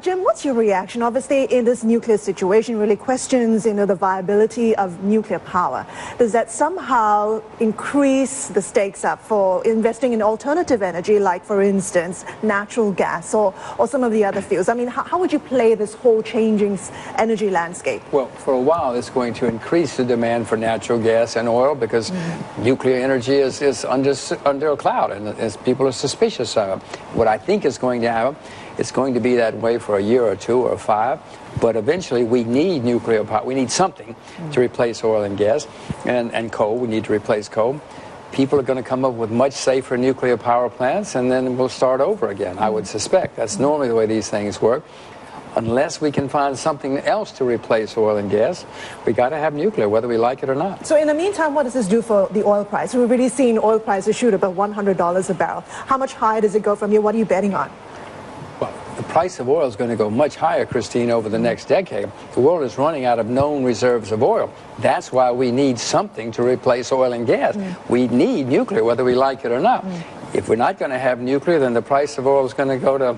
Jim, what's your reaction? Obviously, in this nuclear situation, really questions, the viability of nuclear power. Does that somehow increase the stakes up for investing in alternative energy, like, for instance, natural gas or some of the other fuels? I mean, how would you play this whole changing energy landscape? Well, for a while, it's going to increase the demand for natural gas and oil because nuclear energy is under a cloud, and as people are suspicious of it. What I think is going to happen, it's going to be that way for a year or two or five, but eventually we need nuclear power. We need something to replace oil and gas and coal. We need to replace coal. People are going to come up with much safer nuclear power plants, and then we'll start over again, I would suspect. That's normally the way these things work. Unless we can find something else to replace oil and gas, we got to have nuclear, whether we like it or not. So in the meantime, what does this do for the oil price? We've already seen oil prices shoot above $100 a barrel. How much higher does it go from here? What are you betting on? Well, the price of oil is going to go much higher, Christine, over the next decade. The world is running out of known reserves of oil. That's why we need something to replace oil and gas. We need nuclear, whether we like it or not. If we're not going to have nuclear, then the price of oil is going to go to...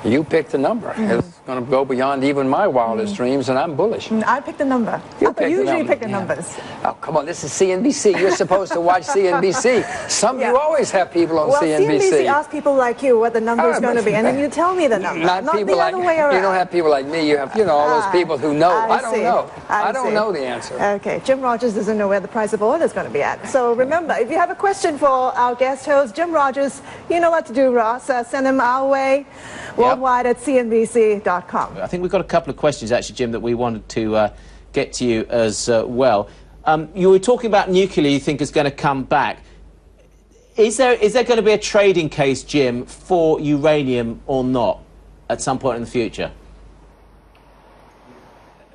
You picked the number. It's going to go beyond even my wildest dreams, and I'm bullish. I picked the number. You usually pick the numbers. Oh, come on, this is CNBC. You're supposed to watch CNBC. You always have people on CNBC. Well, CNBC asks people like you what the number is going to be, and then you tell me the number. Not people the other way around. You don't have people like me. You have, all those people who know. I don't know. I don't know the answer. Okay, Jim Rogers doesn't know where the price of oil is going to be at. So remember, if you have a question for our guest host, Jim Rogers, you know what to do, Ross. Send him our way. Worldwide at CNBC.com. I think we've got a couple of questions, actually, Jim, that we wanted to get to you as well. You were talking about nuclear, you think is going to come back. Is there going to be a trading case, Jim, for uranium or not at some point in the future?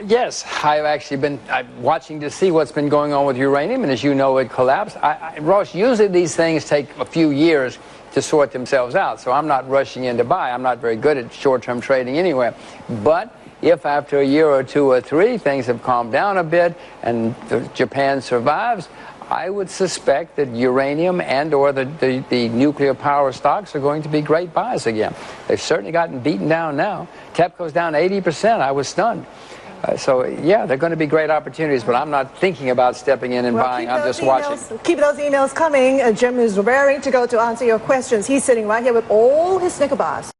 Yes, I've actually been watching to see what's been going on with uranium, and as you know, it collapsed. Ross, usually these things take a few years to sort themselves out, so I'm not rushing in to buy. I'm not very good at short-term trading anyway. But if after a year or two or three things have calmed down a bit and Japan survives, I would suspect that uranium and or the nuclear power stocks are going to be great buys again. They've certainly gotten beaten down now. TEPCO's down 80%. I was stunned. So, yeah, they're going to be great opportunities, but I'm not thinking about stepping in and buying. I'm just watching. Keep those emails coming. Jim is raring to go to answer your questions. He's sitting right here with all his Snicker bars.